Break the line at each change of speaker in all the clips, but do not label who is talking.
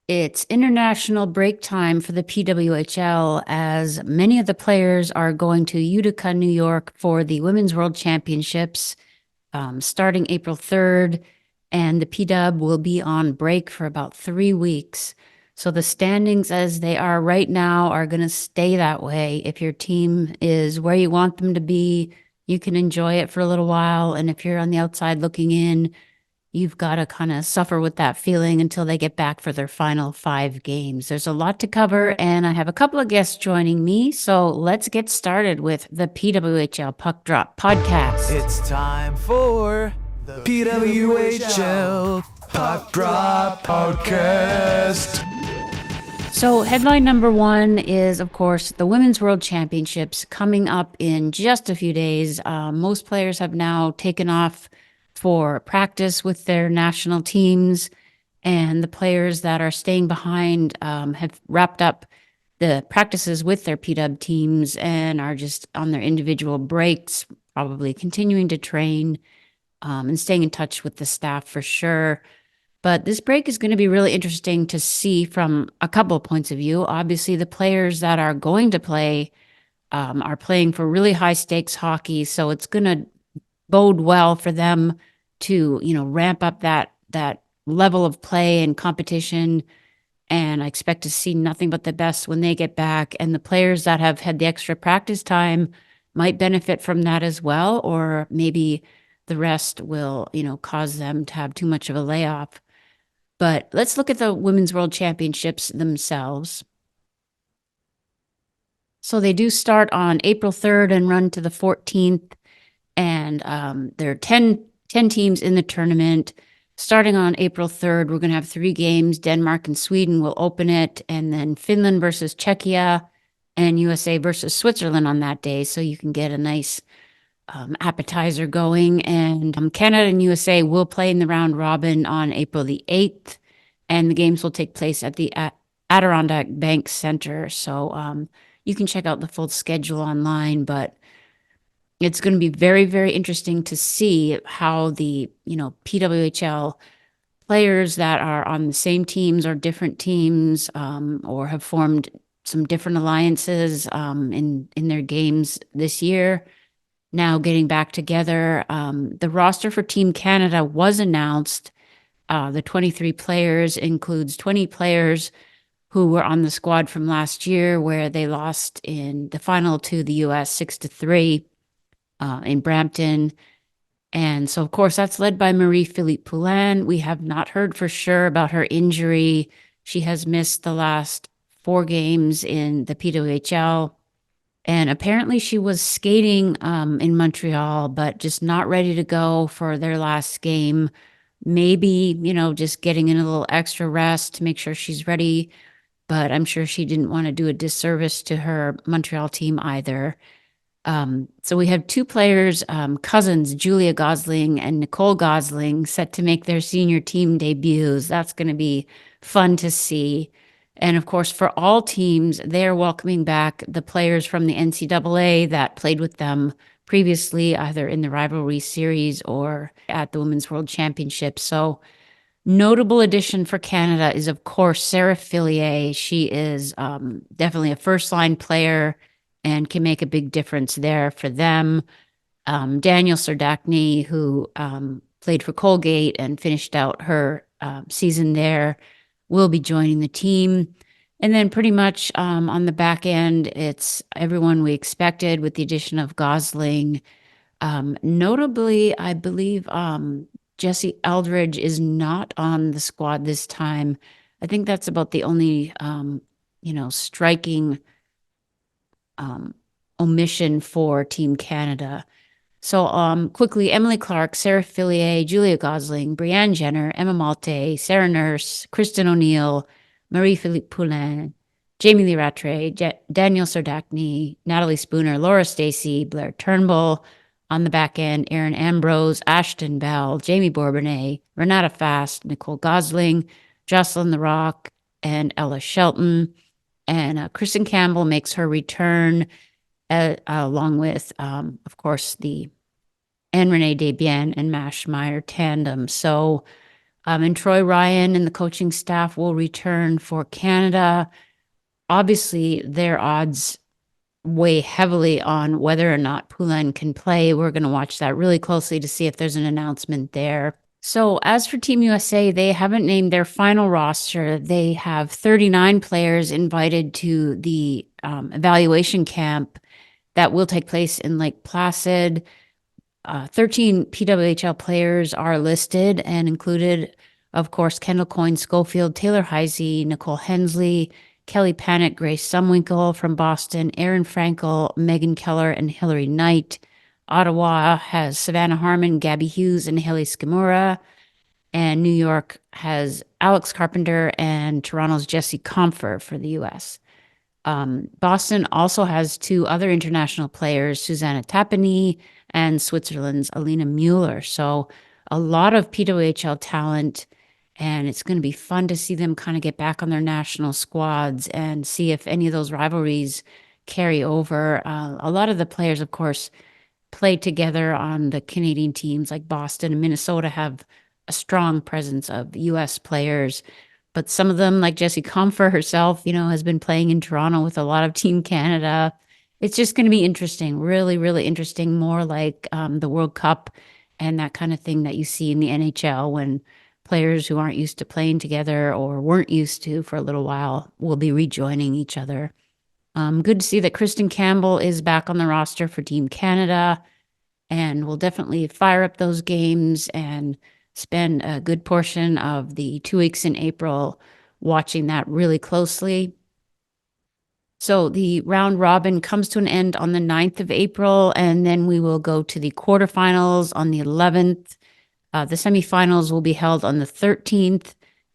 It's international break time for the PWHL as many of the players are going to Utica, New York for the Women's World Championships starting April 3rd. And the PW will be on break for about 3 weeks. So the standings as they are right now are going to stay that way. If your team is where you want them to be, you can enjoy it for a little while. And if you're on the outside looking in, you've got to kind of suffer with that feeling until they get back for their final 5 games. There's a lot to cover, and I have a couple of guests joining me. So let's get started with the PWHL Puck Drop podcast.
It's time for the PWHL Puck Drop Podcast.
So headline number one is, of course, the Women's World Championships coming up in just a few days. Most players have now taken off for practice with their national teams, and the players that are staying behind have wrapped up the practices with their PW teams and are just on their individual breaks, probably continuing to train and staying in touch with the staff for sure. But this break is going to be really interesting to see from a couple of points of view. Obviously, the players that are going to play are playing for really high stakes hockey, so it's going to bode well for them to, ramp up that level of play and competition. And I expect to see nothing but the best when they get back. And the players that have had the extra practice time might benefit from that as well, or maybe the rest will, cause them to have too much of a layoff. But let's look at the Women's World Championships themselves. So they do start on April 3rd and run to the 14th. And there are 10 teams in the tournament. Starting on April 3rd, we're going to have 3 games. Denmark and Sweden will open it, and then Finland versus Czechia and USA versus Switzerland on that day. So you can get a nice appetizer going. And Canada and USA will play in the round robin on April the 8th, and the games will take place at the Adirondack Bank Center. So you can check out the full schedule online, but it's going to be very, very interesting to see how the, PWHL players that are on the same teams or different teams or have formed some different alliances in their games this year, now getting back together. The roster for Team Canada was announced. The 23 players includes 20 players who were on the squad from last year, where they lost in the final to the U.S. 6-3 in Brampton. And so, of course, that's led by Marie-Philippe Poulin. We have not heard for sure about her injury. She has missed the last 4 games in the PWHL. And apparently she was skating in Montreal, but just not ready to go for their last game. Maybe, just getting in a little extra rest to make sure she's ready. But I'm sure she didn't want to do a disservice to her Montreal team either. So we have 2 players, cousins, Julia Gosling and Nicole Gosling, set to make their senior team debuts. That's going to be fun to see. And of course, for all teams, they're welcoming back the players from the NCAA that played with them previously, either in the rivalry series or at the Women's World Championship. So notable addition for Canada is, of course, Sarah Fillier. She is definitely a first-line player and can make a big difference there for them. Daniel Serdachny, who played for Colgate and finished out her season there, will be joining the team. And then pretty much on the back end, it's everyone we expected with the addition of Gosling. Notably, I believe Jessie Eldridge is not on the squad this time. I think that's about the only, striking omission for Team Canada. So quickly, Emily Clark, Sarah Fillier, Julia Gosling, Brianne Jenner, Emma Malte, Sarah Nurse, Kristen O'Neill, Marie-Philippe Poulin, Jamie Lee Rattray, Daniel Serdachny, Natalie Spooner, Laura Stacey, Blair Turnbull. On the back end, Erin Ambrose, Ashton Bell, Jamie Bourbonnais, Renata Fast, Nicole Gosling, Jocelyn The Rock, and Ella Shelton. And Kristen Campbell makes her return along with, of course, the Anne Renee Desbiens and Mash Meyer tandem. So And Troy Ryan and the coaching staff will return for Canada. Obviously, their odds weigh heavily on whether or not Poulin can play. We're going to watch that really closely to see if there's an announcement there. So as for Team USA, they haven't named their final roster. They have 39 players invited to the evaluation camp that will take place in Lake Placid. 13 PWHL players are listed and included, of course, Kendall Coyne Schofield, Taylor Heise, Nicole Hensley, Kelly Panic, Grace Sumwinkle from Boston, Erin Frankel, Megan Keller, and Hillary Knight. Ottawa has Savannah Harmon, Gabby Hughes, and Haley Skimura. And New York has Alex Carpenter and Toronto's Jessie Comfer for the U.S. Boston also has two other international players, Susanna Tapani and Switzerland's Alina Mueller. So a lot of PWHL talent, and it's going to be fun to see them kind of get back on their national squads and see if any of those rivalries carry over. A lot of the players, of course, play together on the Canadian teams, like Boston and Minnesota have a strong presence of U.S. players. But some of them, like Jessie Comfer herself, has been playing in Toronto with a lot of Team Canada. It's just going to be interesting, really, really interesting, more like the World Cup and that kind of thing that you see in the NHL when players who aren't used to playing together or weren't used to for a little while will be rejoining each other. Good to see that Kristen Campbell is back on the roster for Team Canada, and we'll definitely fire up those games and spend a good portion of the 2 weeks in April watching that really closely. So the round robin comes to an end on the 9th of April, and then we will go to the quarterfinals on the 11th. The semifinals will be held on the 13th,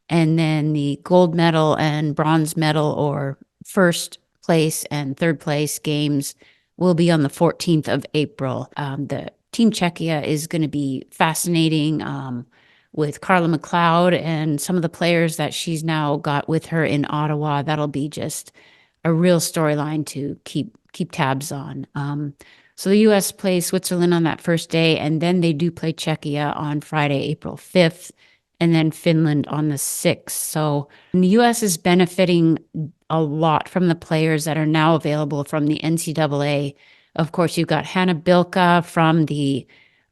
and then the gold medal and bronze medal, or first place and third place games, will be on the 14th of April. The Team Czechia is going to be fascinating with Carla McLeod and some of the players that she's now got with her in Ottawa. That'll be just a real storyline to keep tabs on. So the U.S. plays Switzerland on that first day, and then they do play Czechia on Friday, April 5th, and then Finland on the 6th. So the U.S. is benefiting a lot from the players that are now available from the NCAA. Of course, you've got Hannah Bilka from the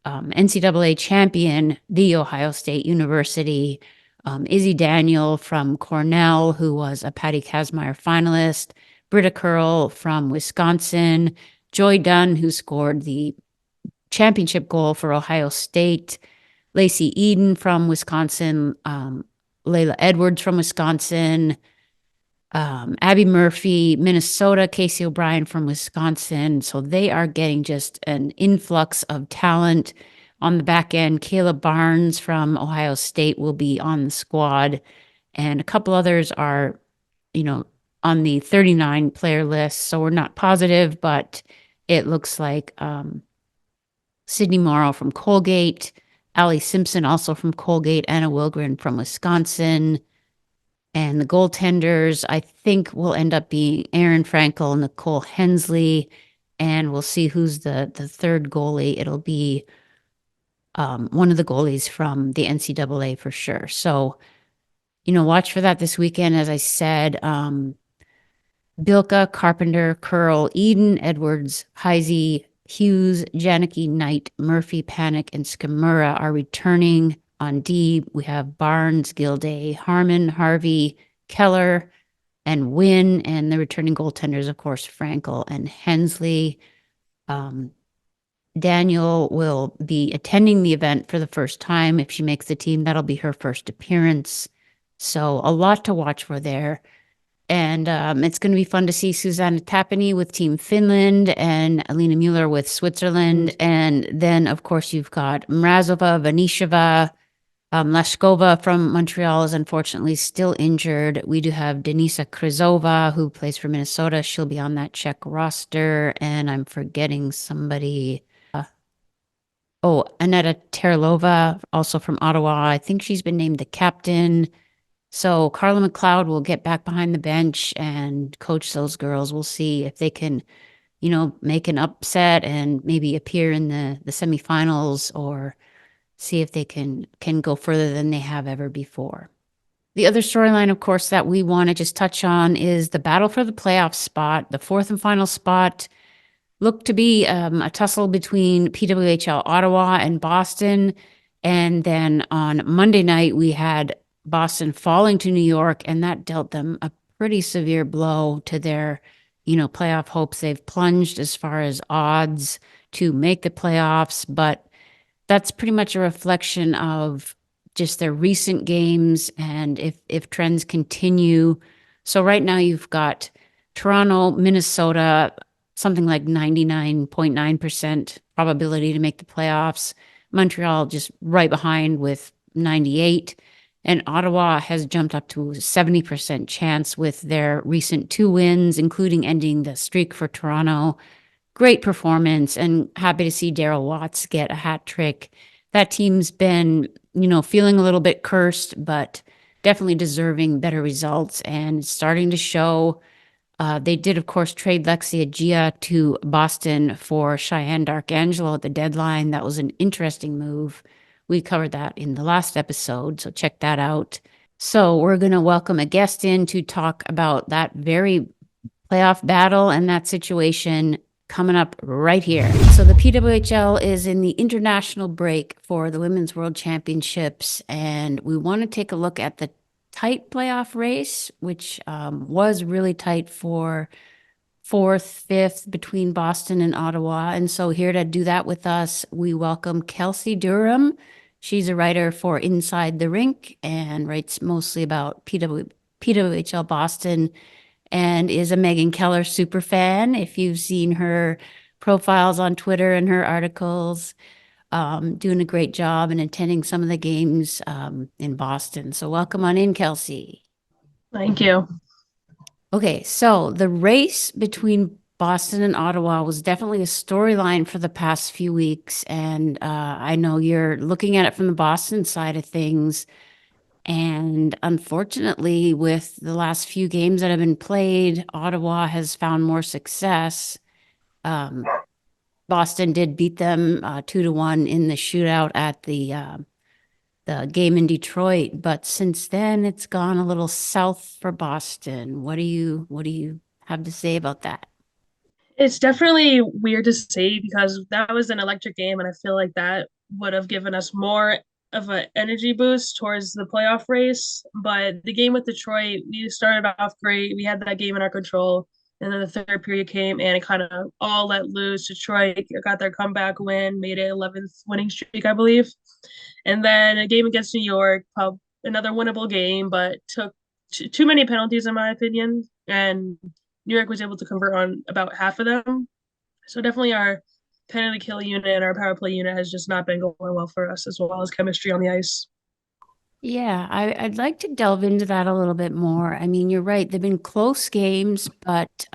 NCAA champion, The Ohio State University, Izzy Daniel from Cornell, who was a Patty Kazmaier finalist, Britta Curl from Wisconsin, Joy Dunn, who scored the championship goal for Ohio State, Lacey Eden from Wisconsin, Layla Edwards from Wisconsin, Abby Murphy, Minnesota, Casey O'Brien from Wisconsin. So they are getting just an influx of talent on the back end. Kayla Barnes from Ohio State will be on the squad, and a couple others are, on the 39 player list. So we're not positive, but it looks like Sydney Morrow from Colgate, Allie Simpson also from Colgate, Anna Wilgren from Wisconsin. And the goaltenders, I think, will end up being Erin Frankel, Nicole Hensley, and we'll see who's the third goalie. It'll be one of the goalies from the NCAA for sure. So, watch for that this weekend. As I said, Bilka, Carpenter, Curl, Eden, Edwards, Heise, Hughes, Janicki, Knight, Murphy, Panic, and Skimura are returning. On D, we have Barnes, Gilday, Harmon, Harvey, Keller, and Wynn, and the returning goaltenders, of course, Frankel and Hensley. Daniel will be attending the event for the first time. If she makes the team, that'll be her first appearance. So a lot to watch for there. And it's going to be fun to see Susanna Tapani with Team Finland and Alina Mueller with Switzerland. And then, of course, you've got Mrazova, Vanisheva, Lashkova from Montreal is unfortunately still injured. We do have Denisa Krizova, who plays for Minnesota. She'll be on that Czech roster. And I'm forgetting somebody. Aneta Terlova, also from Ottawa. I think she's been named the captain. So Carla McLeod will get back behind the bench and coach those girls. We'll see if they can, make an upset and maybe appear in the semifinals or see if they can go further than they have ever before. The other storyline, of course, that we want to just touch on is the battle for the playoff spot. The fourth and final spot looked to be a tussle between PWHL Ottawa and Boston. And then on Monday night, we had Boston falling to New York, and that dealt them a pretty severe blow to their, playoff hopes. They've plunged as far as odds to make the playoffs, but that's pretty much a reflection of just their recent games and if trends continue. So right now you've got Toronto, Minnesota, something like 99.9% probability to make the playoffs. Montreal just right behind with 98. And Ottawa has jumped up to a 70% chance with their recent 2 wins, including ending the streak for Toronto. Great performance, and happy to see Daryl Watts get a hat trick. That team's been, feeling a little bit cursed, but definitely deserving better results and starting to show. They did, of course, trade Lexia Gia to Boston for Cheyenne Darkangelo at the deadline. That was an interesting move. We covered that in the last episode, so check that out. So we're going to welcome a guest in to talk about that very playoff battle and that situation coming up right here. So the PWHL is in the international break for the Women's World Championships, and we want to take a look at the tight playoff race, which was really tight for fourth, fifth between Boston and Ottawa. And so here to do that with us, we welcome Kelsea Durham. She's a writer for Inside the Rink and writes mostly about PWHL Boston, and is a Megan Keller super fan. If you've seen her profiles on Twitter and her articles, doing a great job and attending some of the games in Boston. So welcome on in, Kelsea.
Thank you.
Okay, so the race between Boston and Ottawa was definitely a storyline for the past few weeks. And I know you're looking at it from the Boston side of things. And unfortunately, with the last few games that have been played, Ottawa has found more success. Boston did beat them 2-1 in the shootout at the game in Detroit, but since then it's gone a little south for Boston. What do you have to say about that?
It's definitely weird to see because that was an electric game, and I feel like that would have given us more of an energy boost towards the playoff race. But the game with Detroit, we started off great. We had that game in our control. And then the third period came and it kind of all let loose. Detroit got their comeback win, made it 11th winning streak, I believe. And then a game against New York, another winnable game, but took too many penalties, in my opinion. And New York was able to convert on about half of them. So definitely our penalty kill unit and our power play unit has just not been going well for us, as well as chemistry on the ice.
Yeah, I'd like to delve into that a little bit more. I mean, you're right. They've been close games, but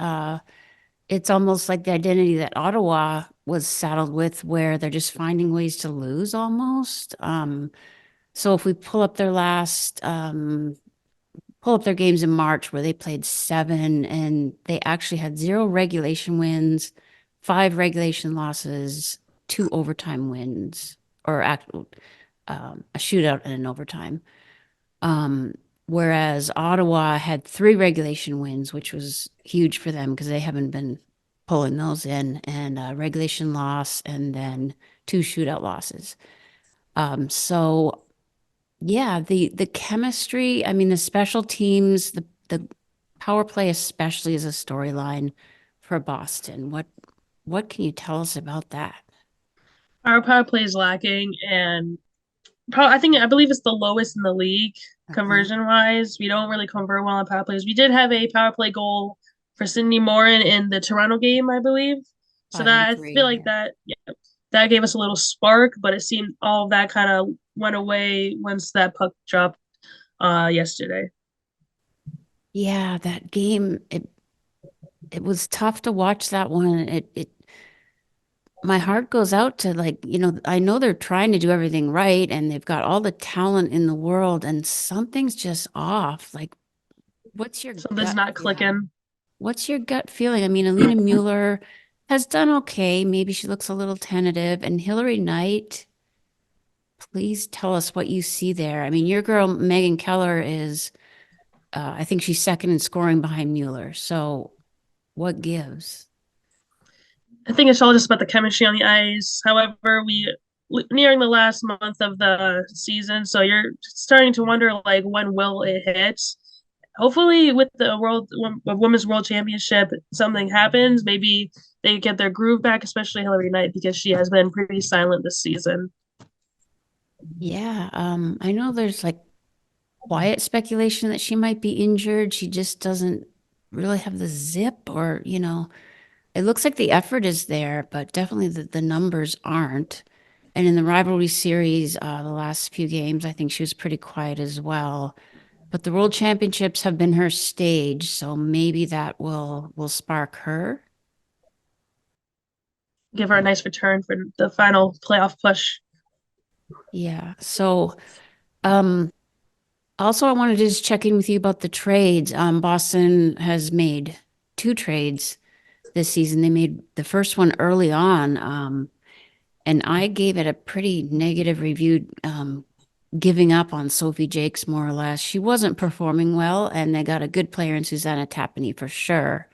it's almost like the identity that Ottawa was saddled with, where they're just finding ways to lose almost. So if we pull up their games in March, where they played 7 and they actually had 0 regulation wins, 5 regulation losses, 2 overtime wins, or a shootout and an overtime. Whereas Ottawa had 3 regulation wins, which was huge for them because they haven't been pulling those in, and a regulation loss, and then 2 shootout losses. So yeah, the chemistry, I mean, the special teams, the power play especially is a storyline for Boston. What can you tell us about that?
Our power play is lacking, and I believe it's the lowest in the league conversion wise. We don't really convert well on power plays. We did have a power play goal for Sydney Morin in the Toronto game, I believe. So that I
5-3,
feel like
yeah.
that gave us a little spark, but it seemed all of that kind of went away once that puck dropped yesterday.
Yeah, that game, it was tough to watch that one. It my heart goes out to, like, I know they're trying to do everything right and they've got all the talent in the world, and something's just off. Like, what's your
Something's
gut
not
feeling?
clicking.
What's your gut feeling? I mean, Alina Mueller has done okay. Maybe she looks a little tentative, and Hillary Knight please tell us what you see there. I mean, your girl, Megan Keller, is, I think she's second in scoring behind Mueller. So what gives?
I think it's all just about the chemistry on the ice. However, we nearing the last month of the season, so you're starting to wonder like when will it hit? Hopefully, with the women's world championship, something happens. Maybe they get their groove back, especially Hillary Knight because she has been pretty silent this season.
Yeah, I know there's like quiet speculation that she might be injured. She just doesn't really have the zip, or, it looks like the effort is there, but definitely the numbers aren't. And in the rivalry series, the last few games, I think she was pretty quiet as well. But the World Championships have been her stage, so maybe that will spark her.
Give her a nice return for the final playoff push.
Yeah. So, um, also I wanted to just check in with you about the trades. Boston has made two trades this season. They made the first one early on, and I gave it a pretty negative review, giving up on Sophie Jakes more or less. She wasn't performing well, and they got a good player in Susanna Tapani for sure.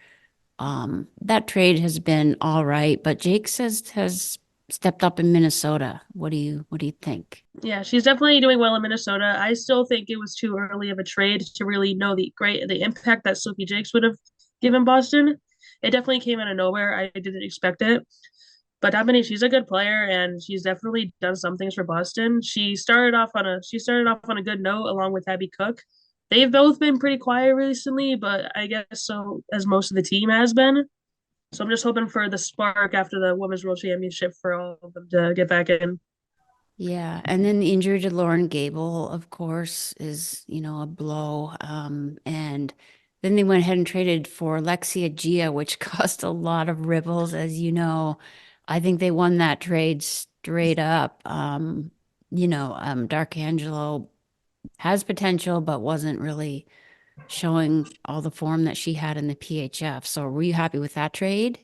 That trade has been all right, but Jakes has stepped up in Minnesota. What do you think?
Yeah, she's definitely doing well in Minnesota. I still think it was too early of a trade to really know the impact that Sophie Jakes would have given Boston. It definitely came out of nowhere. I didn't expect it. But Dominique, she's a good player and she's definitely done some things for Boston. She started off on a good note along with Abby Cook. They've both been pretty quiet recently, but I guess so as most of the team has been. So I'm just hoping for the spark after the Women's World Championship for all of them to get back in.
Yeah, and then the injury to Lauren Gable, of course, is, a blow. And then they went ahead and traded for Lexia Gia, which caused a lot of ripples, as you know. I think they won that trade straight up. Dark Angelo has potential, but wasn't really showing all the form that she had in the PHF. So were you happy with that trade?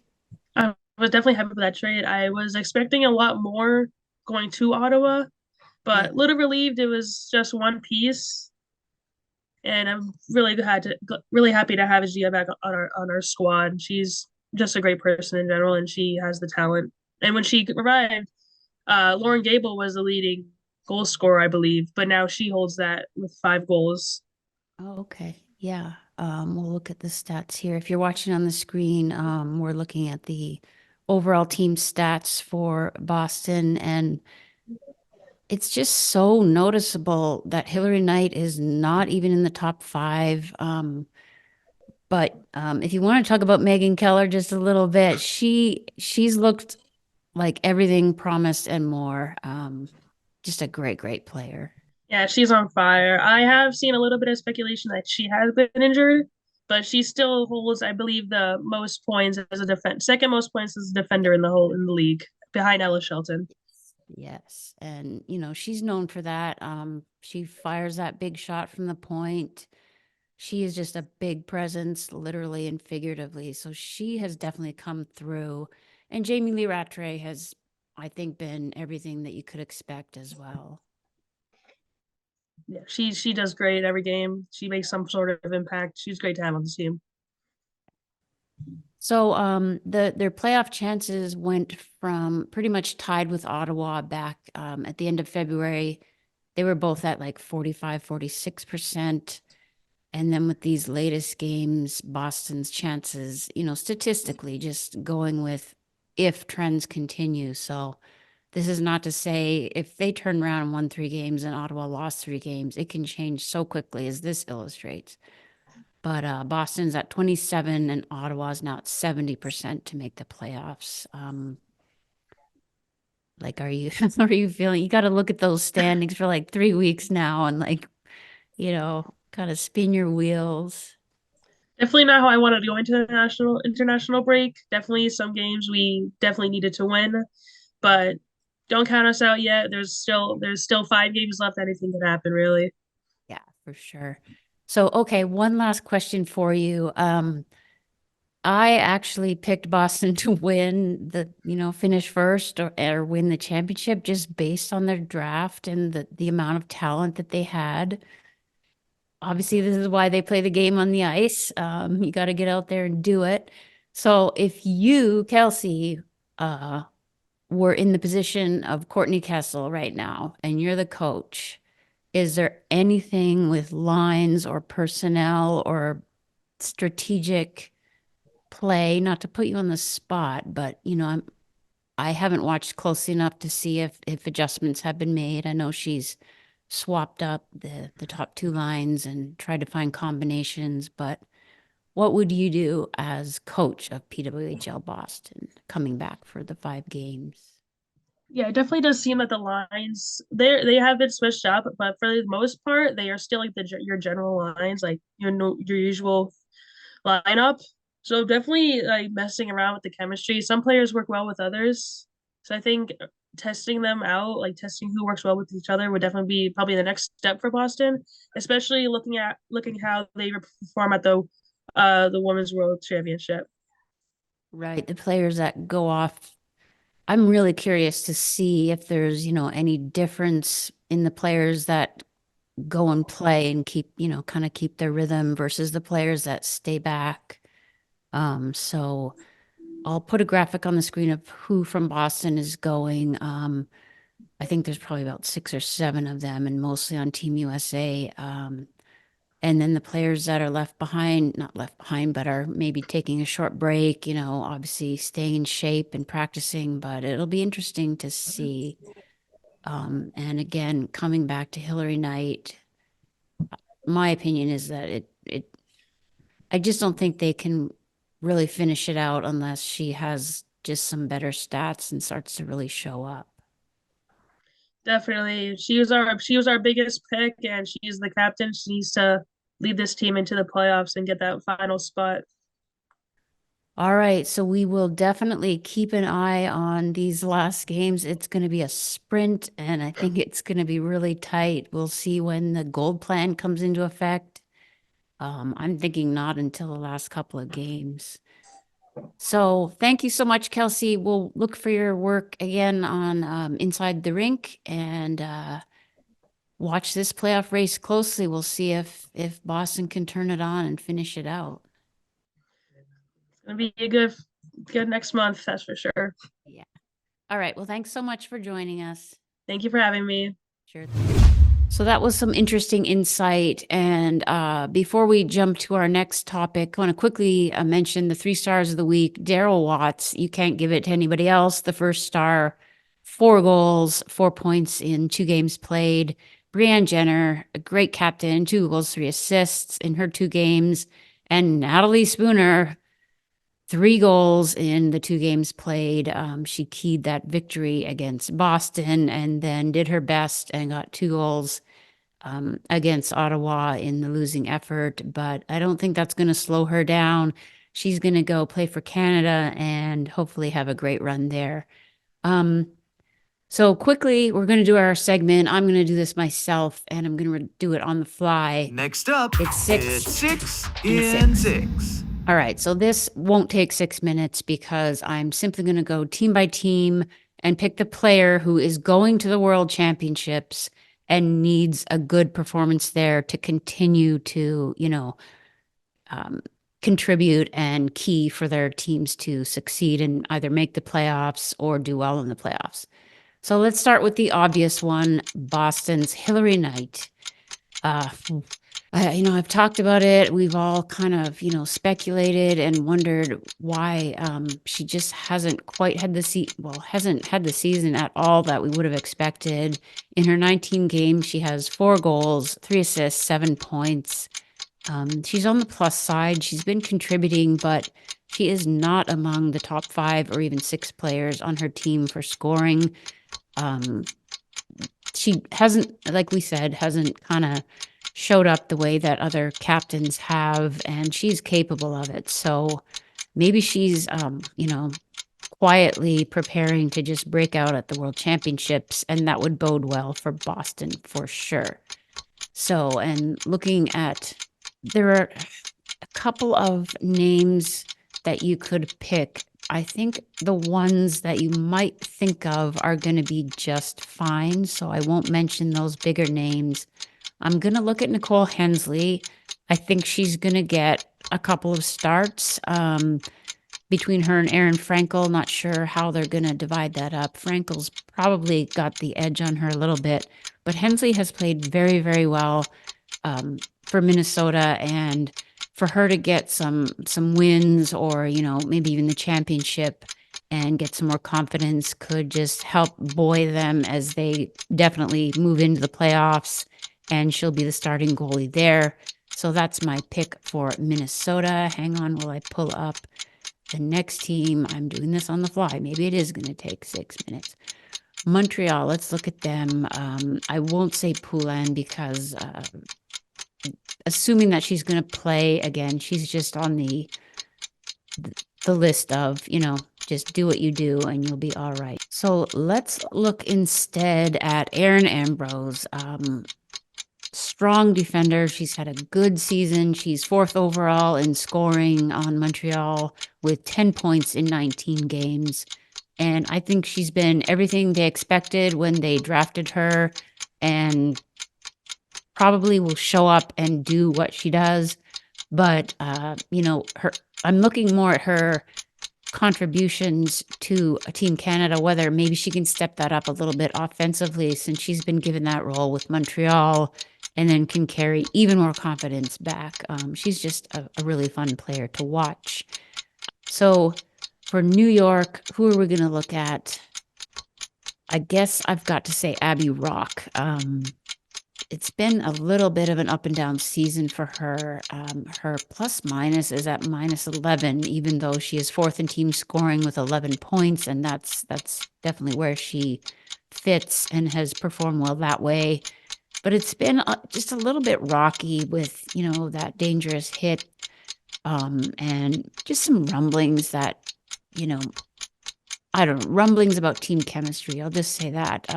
I was definitely happy with that trade. I was expecting a lot more going to Ottawa,
Yeah.
but little relieved it was just one piece. And I'm really happy to have Gia back on our squad. She's just a great person in general, and she has the talent. And when she arrived, Lauren Gable was the leading goal scorer, I believe, but now she holds that with 5 goals.
Oh, okay. Yeah. We'll look at the stats here. If you're watching on the screen, we're looking at the overall team stats for Boston, and it's just so noticeable that Hillary Knight is not even in the top five. But if you want to talk about Megan Keller just a little bit, she's looked like everything promised and more. Just a great, great player.
Yeah, she's on fire. I have seen a little bit of speculation that she has been injured, but she still holds, I believe, the most points as a second most points as a defender in the league, behind Ella Shelton.
Yes. And, she's known for that. She fires that big shot from the point. She is just a big presence, literally and figuratively. So she has definitely come through. And Jamie Lee Rattray has, I think, been everything that you could expect as well.
Yeah, she does great every game. She makes some sort of impact. She's great to have on the team.
So their playoff chances went from pretty much tied with Ottawa back at the end of February. They were both at like 45, 46%. And then with these latest games, Boston's chances, statistically, just going with if trends continue. So this is not to say if they turn around and won 3 games and Ottawa lost 3 games, it can change so quickly, as this illustrates. But Boston's at 27 and Ottawa's now at 70% to make the playoffs. Like, are you are you feeling? You got to look at those standings for like 3 weeks now and like, kind of spin your wheels.
Definitely not how I wanted to go into the national international break. Definitely some games we definitely needed to win, but don't count us out yet. There's still 5 games left. Anything can happen, really.
Yeah, for sure. So, okay, one last question for you. I actually picked Boston to win finish first or win the championship just based on their draft and the amount of talent that they had. Obviously, this is why they play the game on the ice. You got to get out there and do it. So if you, Kelsea, were in the position of Courtney Kessel right now and you're the coach, is there anything with lines or personnel or strategic play, not to put you on the spot, but I haven't watched closely enough to see if adjustments have been made. I know she's swapped up the top two lines and tried to find combinations, but what would you do as coach of PWHL Boston coming back for the 5 games?
Yeah, it definitely does seem that the lines they have been switched up, but for the most part, they are still like your general lines, like your usual lineup. So definitely like messing around with the chemistry. Some players work well with others. So I think testing them out, like testing who works well with each other would definitely be probably the next step for Boston, especially looking how they perform at the Women's World Championship.
Right, the players that go off. I'm really curious to see if there's, any difference in the players that go and play and keep, kind of keep their rhythm versus the players that stay back. So I'll put a graphic on the screen of who from Boston is going. I think there's probably about 6 or 7 of them and mostly on Team USA. And then the players that are left behind, not left behind, but are maybe taking a short break, obviously staying in shape and practicing, but it'll be interesting to see. And again, coming back to Hillary Knight, my opinion is that I just don't think they can really finish it out unless she has just some better stats and starts to really show up.
Definitely, she was our biggest pick, and she's the captain. She needs to lead this team into the playoffs and get that final spot.
All right, so we will definitely keep an eye on these last games. It's going to be a sprint, and I think it's going to be really tight. We'll see when the gold plan comes into effect. I'm thinking not until the last couple of games. So thank you so much, Kelsea. We'll look for your work again on Inside the Rink and watch this playoff race closely. We'll see if Boston can turn it on and finish it out.
It's gonna be a good next month, that's for sure.
Yeah. All right. Well, thanks so much for joining us.
Thank you for having me.
Sure. So that was some interesting insight. And before we jump to our next topic, I want to quickly mention the 3 stars of the week. Daryl Watts, you can't give it to anybody else. The first star, 4 goals, 4 points in 2 games played. Brianne Jenner, a great captain, 2 goals, 3 assists in her 2 games. And Natalie Spooner, 3 goals in the 2 games played. She keyed that victory against Boston and then did her best and got 2 goals against Ottawa in the losing effort. But I don't think that's going to slow her down. She's going to go play for Canada and hopefully have a great run there. So quickly, we're going to do our segment. I'm going to do this myself, and I'm going to do it on the fly.
Next up,
It's 6
6
in
in 6.
All right, so this won't take 6 minutes because I'm simply going to go team by team and pick the player who is going to the World Championships and needs a good performance there to continue to, contribute and key for their teams to succeed and either make the playoffs or do well in the playoffs. So let's start with the obvious one, Boston's Hillary Knight. I've talked about it. We've all kind of, speculated and wondered why she just hasn't had the season at all that we would have expected. In her 19 games, she has 4 goals, 3 assists, 7 points. She's on the plus side. She's been contributing, but she is not among the top 5 or even 6 players on her team for scoring. She hasn't, like we said, hasn't kind of showed up the way that other captains have, and she's capable of it. So maybe she's, quietly preparing to just break out at the World Championships, and that would bode well for Boston for sure. So, and looking at, there are a couple of names that you could pick, I think the ones that you might think of are going to be just fine. So I won't mention those bigger names. I'm going to look at Nicole Hensley. I think she's going to get a couple of starts between her and Erin Frankel. Not sure how they're going to divide that up. Frankel's probably got the edge on her a little bit, but Hensley has played very, very well for Minnesota, and for her to get some wins, or maybe even the championship, and get some more confidence could just help buoy them as they definitely move into the playoffs, and she'll be the starting goalie there. So that's my pick for Minnesota. Hang on while I pull up the next team. I'm doing this on the fly. Maybe it is going to take 6 minutes. Montreal, let's look at them. I won't say Poulin because assuming that she's going to play again, she's just on the list of, just do what you do and you'll be all right. So let's look instead at Erin Ambrose. Strong defender. She's had a good season. She's 4th overall in scoring on Montreal with 10 points in 19 games. And I think she's been everything they expected when they drafted her, and probably will show up and do what she does. But, I'm looking more at her contributions to Team Canada, whether maybe she can step that up a little bit offensively, since she's been given that role with Montreal, and then can carry even more confidence back. She's just a really fun player to watch. So for New York, who are we going to look at? I guess I've got to say Abby Rock. It's been a little bit of an up and down season for her. Her plus minus is at -11, even though she is 4th in team scoring with 11 points. And that's definitely where she fits and has performed well that way. But it's been just a little bit rocky with, that dangerous hit and just some rumblings that, I don't know, rumblings about team chemistry. I'll just say that.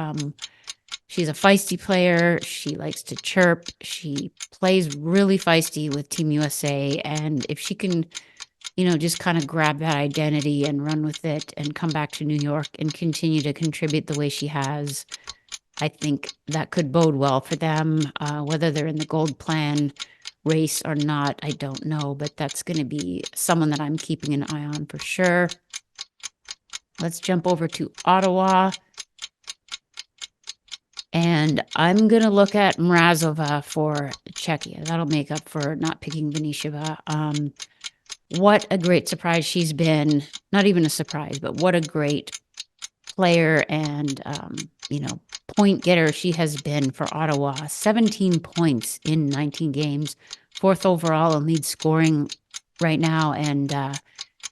She's a feisty player. She likes to chirp. She plays really feisty with Team USA. And if she can, just kind of grab that identity and run with it and come back to New York and continue to contribute the way she has, I think that could bode well for them. Whether they're in the gold plan race or not, I don't know. But that's going to be someone that I'm keeping an eye on for sure. Let's jump over to Ottawa. And I'm going to look at Mrazova for Czechia. That'll make up for not picking Venisheva. What a great surprise she's been. Not even a surprise, but what a great player and, point getter she has been for Ottawa. 17 points in 19 games, 4th overall in lead scoring right now. And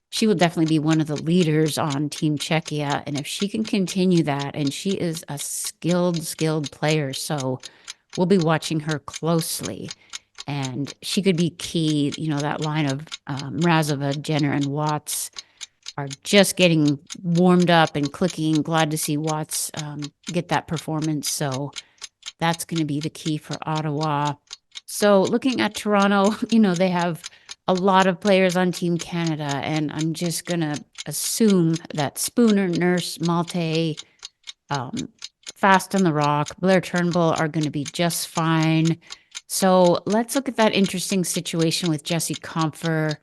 she will definitely be one of the leaders on Team Czechia. And if she can continue that, and she is a skilled player, so we'll be watching her closely. And she could be key. That line of Mrazova, Jenner, and Watts are just getting warmed up and clicking. Glad to see Watts get that performance. So that's going to be the key for Ottawa. So looking at Toronto, they have a lot of players on Team Canada, and I'm just going to assume that Spooner, Nurse, Malte, Fast on the Rock, Blair Turnbull are going to be just fine. So let's look at that interesting situation with Jessie Compher.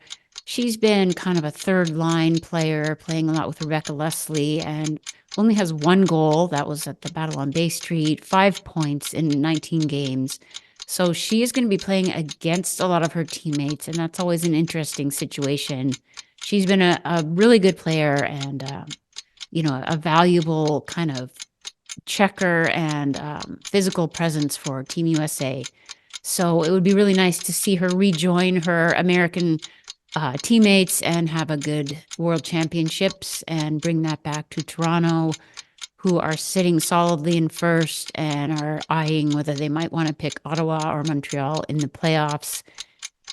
She's been kind of a 3rd-line player, playing a lot with Rebecca Leslie, and only has 1 goal. That was at the Battle on Bay Street, 5 points in 19 games. So she is going to be playing against a lot of her teammates, and that's always an interesting situation. She's been a really good player and, a valuable kind of checker and physical presence for Team USA. So it would be really nice to see her rejoin her American teammates and have a good World Championships and bring that back to Toronto, who are sitting solidly in 1st and are eyeing whether they might want to pick Ottawa or Montreal in the playoffs.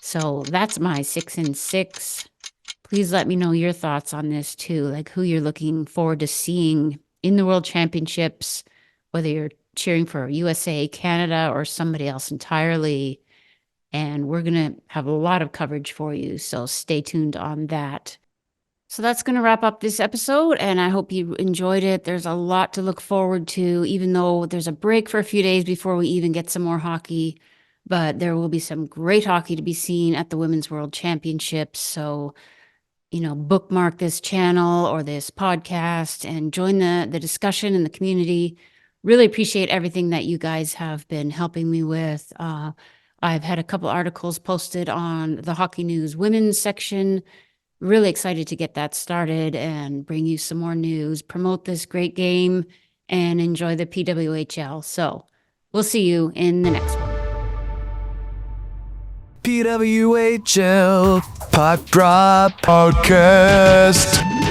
So that's my 6 and 6. Please let me know your thoughts on this too, like who you're looking forward to seeing in the World Championships, whether you're cheering for USA, Canada, or somebody else entirely. And we're going to have a lot of coverage for you, so stay tuned on that. So that's going to wrap up this episode, and I hope you enjoyed it. There's a lot to look forward to, even though there's a break for a few days before we even get some more hockey. But there will be some great hockey to be seen at the Women's World Championships. So, bookmark this channel or this podcast and join the discussion in the community. Really appreciate everything that you guys have been helping me with. I've had a couple articles posted on the Hockey News Women's section. Really excited to get that started and bring you some more news, promote this great game, and enjoy the PWHL. So we'll see you in the next one.
PWHL Puck Drop Podcast.